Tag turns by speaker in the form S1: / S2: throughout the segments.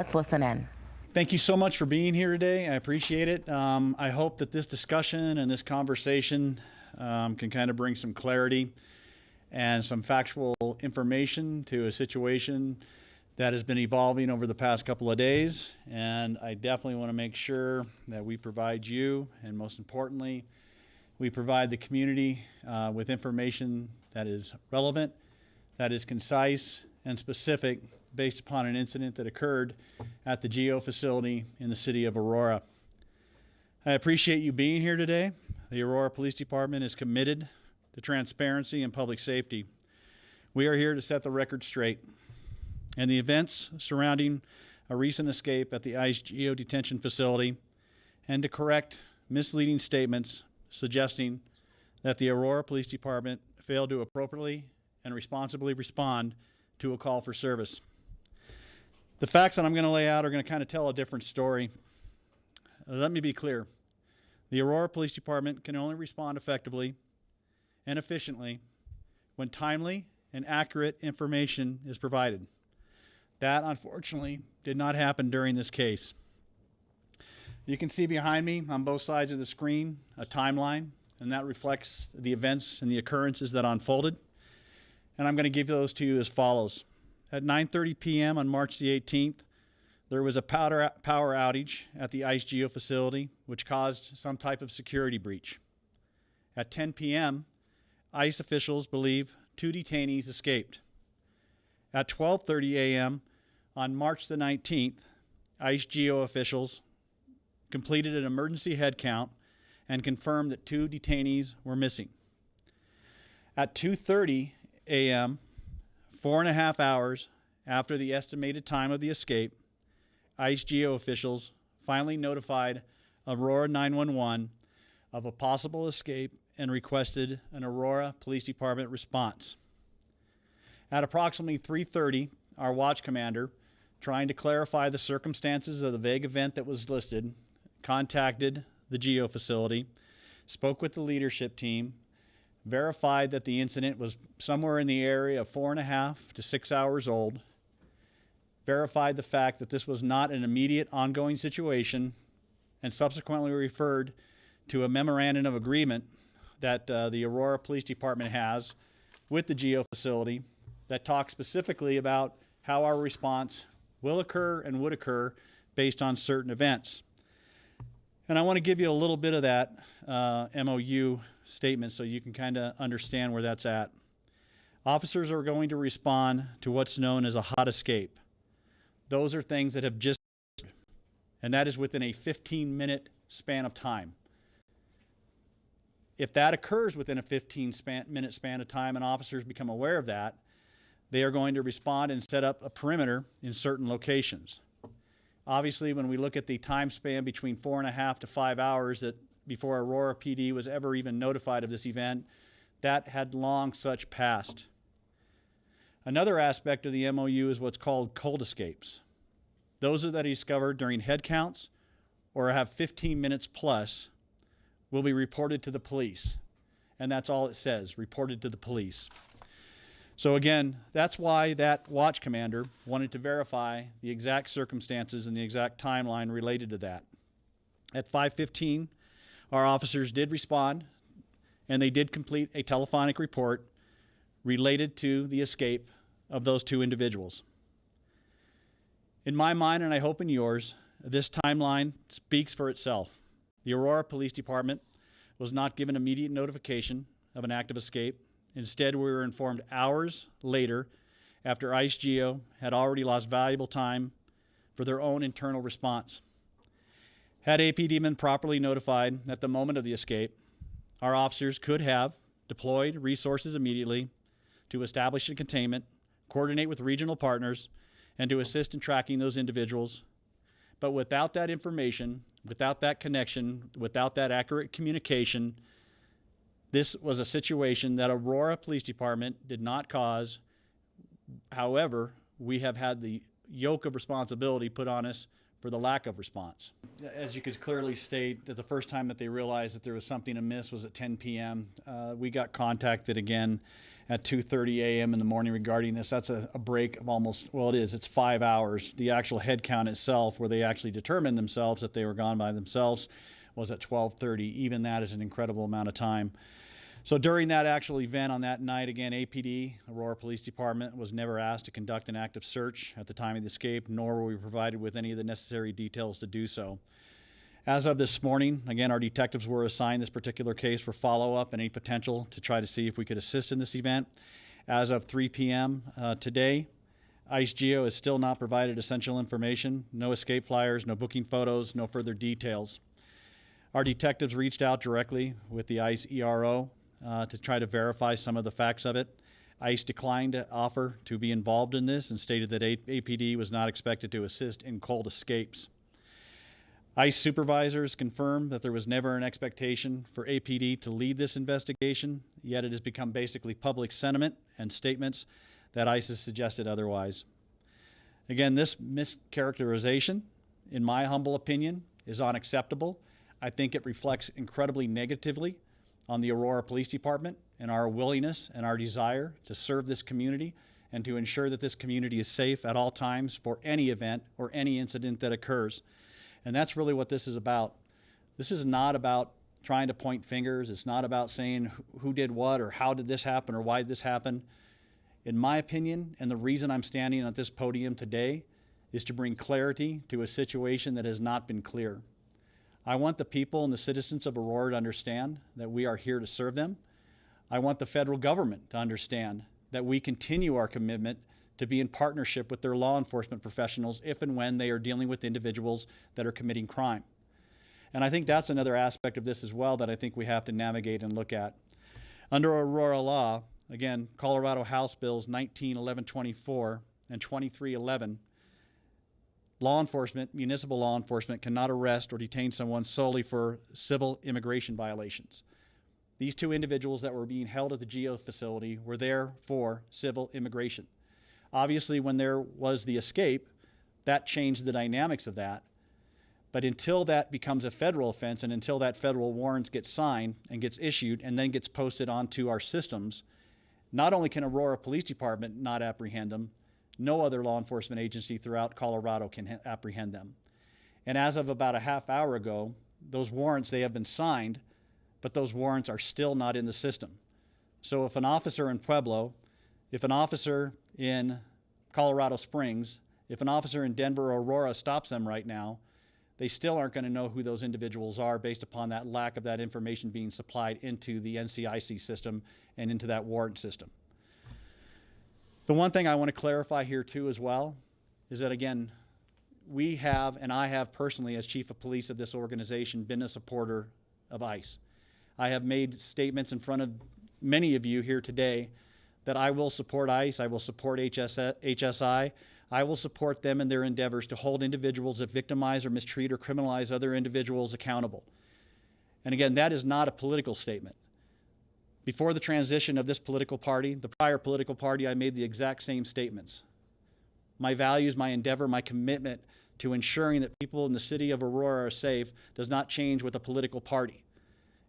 S1: Let's listen in.
S2: Thank you so much for being here today. I appreciate it. I hope that this discussion and this conversation can kind of bring some clarity and some factual information to a situation that has been evolving over the past couple of days. And I definitely want to make sure that we provide you, and most importantly, we provide the community with information that is relevant, that is concise and specific, based upon an incident that occurred at the GEO facility in the city of Aurora. I appreciate you being here today. The Aurora Police Department is committed to transparency and public safety. We are here to set the record straight. And the events surrounding a recent escape at the ICE GEO detention facility, and to correct misleading statements suggesting that the Aurora Police Department failed to appropriately and responsibly respond to a call for service. The facts that I'm going to lay out are going to kind of tell a different story. Let me be clear. The Aurora Police Department can only respond effectively and efficiently when timely and accurate information is provided. That, unfortunately, did not happen during this case. You can see behind me on both sides of the screen a timeline, and that reflects the events and the occurrences that unfolded. And I'm going to give those to you as follows. At 9:30 p.m. on March the 18th, there was a power outage at the ICE GEO facility, which caused some type of security breach. At 10 p.m., ICE officials believe 2 detainees escaped. At 12:30 a.m. on March the 19th, ICE GEO officials completed an emergency head count and confirmed that 2 detainees were missing. At 2:30 a.m., 4.5 hours after the estimated time of the escape, ICE GEO officials finally notified Aurora 911 of a possible escape and requested an Aurora Police Department response. At approximately 3:30, our watch commander, trying to clarify the circumstances of the vague event that was listed, contacted the GEO facility, spoke with the leadership team, verified that the incident was somewhere in the area of 4.5 to 6 hours old, verified the fact that this was not an immediate ongoing situation, and subsequently referred to a memorandum of agreement that the Aurora Police Department has with the GEO facility that talks specifically about how our response will occur and would occur based on certain events. And I want to give you a little bit of that MOU statement so you can kind of understand where that's at. Officers are going to respond to what's known as a hot escape. Those are things that have just, and that is within a 15-minute span of time. If that occurs within a 15-minute span of time and officers become aware of that, they are going to respond and set up a perimeter in certain locations. Obviously, when we look at the time span between 4.5 to 5 hours that before Aurora PD was ever even notified of this event, that had long such passed. Another aspect of the MOU is what's called cold escapes. Those that are discovered during head counts or have 15 minutes plus will be reported to the police. And that's all it says, reported to the police. So again, that's why that watch commander wanted to verify the exact circumstances and the exact timeline related to that. At 5:15, our officers did respond, and they did complete a telephonic report related to the escape of those 2 individuals. In my mind, and I hope in yours, this timeline speaks for itself. The Aurora Police Department was not given immediate notification of an active escape. Instead, we were informed hours later after ICE GEO had already lost valuable time for their own internal response. Had APD been properly notified at the moment of the escape, our officers could have deployed resources immediately to establish a containment, coordinate with regional partners, and to assist in tracking those individuals. But without that information, without that connection, without that accurate communication, this was a situation that Aurora Police Department did not cause. However, we have had the yoke of responsibility put on us for the lack of response. As you could clearly state, that the first time that they realized that there was something amiss was at 10 p.m. We got contacted again at 2:30 a.m. in the morning regarding this. That's a break of almost, well, it's 5 hours. The actual head count itself, where they actually determined themselves that they were gone by themselves, was at 12:30. Even that is an incredible amount of time. So during that actual event on that night, again, APD, Aurora Police Department, was never asked to conduct an active search at the time of the escape, nor were we provided with any of the necessary details to do so. As of this morning, again, our detectives were assigned this particular case for follow-up and any potential to try to see if we could assist in this event. As of 3 p.m. Today, ICE Geo has still not provided essential information, no escape flyers, no booking photos, no further details. Our detectives reached out directly with the ICE ERO to try to verify some of the facts of it. ICE declined to offer to be involved in this and stated that APD was not expected to assist in cold escapes. ICE supervisors confirmed that there was never an expectation for APD to lead this investigation, yet it has become basically public sentiment and statements that ICE has suggested otherwise. Again, this mischaracterization, in my humble opinion, is unacceptable. I think it reflects incredibly negatively on the Aurora Police Department and our willingness and our desire to serve this community and to ensure that this community is safe at all times for any event or any incident that occurs. And that's really what this is about. This is not about trying to point fingers. It's not about saying who did what or how did this happen or why did this happen. In my opinion, and the reason I'm standing at this podium today, is to bring clarity to a situation that has not been clear. I want the people and the citizens of Aurora to understand that we are here to serve them. I want the federal government to understand that we continue our commitment to be in partnership with their law enforcement professionals if and when they are dealing with individuals that are committing crime. And I think that's another aspect of this as well that I think we have to navigate and look at. Under Aurora law, again, Colorado House Bills 19-1124 and 2311, law enforcement, municipal law enforcement, cannot arrest or detain someone solely for civil immigration violations. These two individuals that were being held at the Geo facility were there for civil immigration. Obviously, when there was the escape, that changed the dynamics of that. But until that becomes a federal offense and until that federal warrant gets signed and gets issued and then gets posted onto our systems, not only can Aurora Police Department not apprehend them, no other law enforcement agency throughout Colorado can apprehend them. And as of about a half hour ago, those warrants, they have been signed, but those warrants are still not in the system. So if an officer in Pueblo, if an officer in Colorado Springs, if an officer in Denver or Aurora stops them right now, they still aren't going to know who those individuals are based upon that lack of that information being supplied into the NCIC system and into that warrant system. The one thing I want to clarify here too as well is that, again, we have, and I have personally as chief of police of this organization, been a supporter of ICE. I have made statements in front of many of you here today that I will support ICE, I will support HSI, I will support them in their endeavors to hold individuals that victimize or mistreat or criminalize other individuals accountable. And again, that is not a political statement. Before the transition of this political party, the prior political party, I made the exact same statements. My values, my endeavor, my commitment to ensuring that people in the city of Aurora are safe does not change with a political party.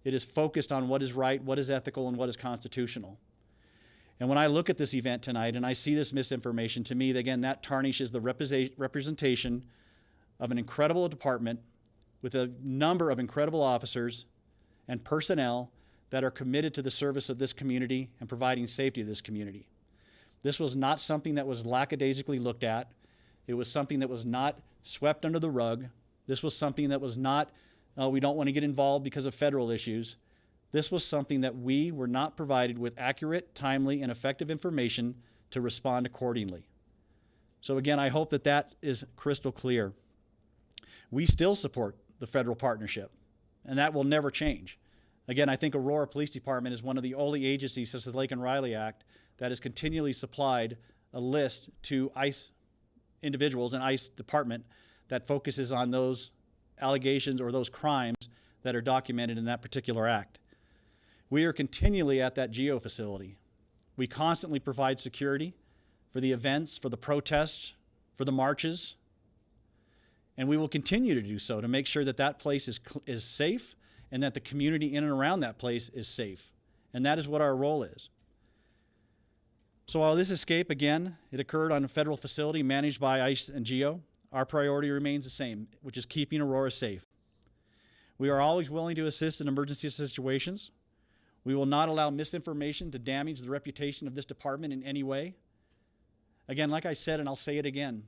S2: It is focused on what is right, what is ethical, and what is constitutional. And when I look at this event tonight and I see this misinformation, to me, again, that tarnishes the representation of an incredible department with a number of incredible officers and personnel that are committed to the service of this community and providing safety to this community. This was not something that was lackadaisically looked at. It was something that was not swept under the rug. This was something that was not, we don't want to get involved because of federal issues. This was something that we were not provided with accurate, timely, and effective information to respond accordingly. So again, I hope that that is crystal clear. We still support the federal partnership, and that will never change. Again, I think Aurora Police Department is one of the only agencies since the Lake and Riley Act that has continually supplied a list to ICE individuals and ICE department that focuses on those allegations or those crimes that are documented in that particular act. We are continually at that Geo facility. We constantly provide security for the events, for the protests, for the marches, and we will continue to do so to make sure that that place is safe and that the community in and around that place is safe. And that is what our role is. So while this escape, again, it occurred on a federal facility managed by ICE and GEO, our priority remains the same, which is keeping Aurora safe. We are always willing to assist in emergency situations. We will not allow misinformation to damage the reputation of this department in any way. Again, like I said, and I'll say it again,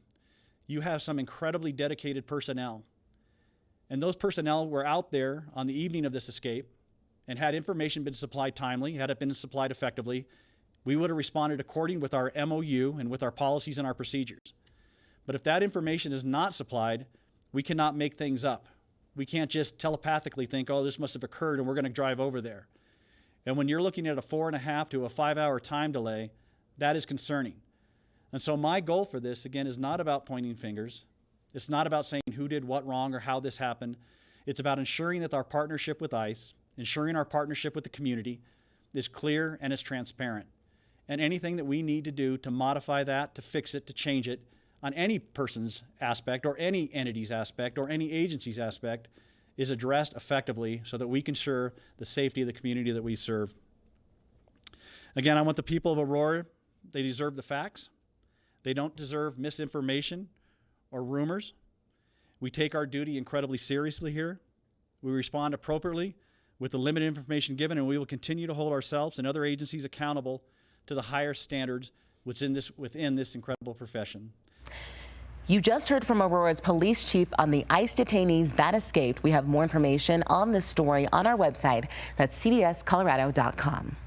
S2: you have some incredibly dedicated personnel. And those personnel were out there on the evening of this escape, and had information been supplied timely, had it been supplied effectively, we would have responded according with our MOU and with our policies and our procedures. But if that information is not supplied, we cannot make things up. We can't just telepathically think, oh, this must have occurred and we're going to drive over there. And when you're looking at a 4.5 to a 5 hour time delay, that is concerning. And so my goal for this, again, is not about pointing fingers. It's not about saying who did what wrong or how this happened. It's about ensuring that our partnership with ICE, ensuring our partnership with the community is clear and is transparent. And anything that we need to do to modify that, to fix it, to change it on any person's aspect or any entity's aspect or any agency's aspect is addressed effectively so that we can ensure the safety of the community that we serve. Again, I want the people of Aurora, they deserve the facts. They don't deserve misinformation or rumors. We take our duty incredibly seriously here. We respond appropriately with the limited information given, and we will continue to hold ourselves and other agencies accountable to the higher standards within this incredible profession.
S1: You just heard from Aurora's police chief on the ICE detainees that escaped. We have more information on this story on our website. That's cbscolorado.com.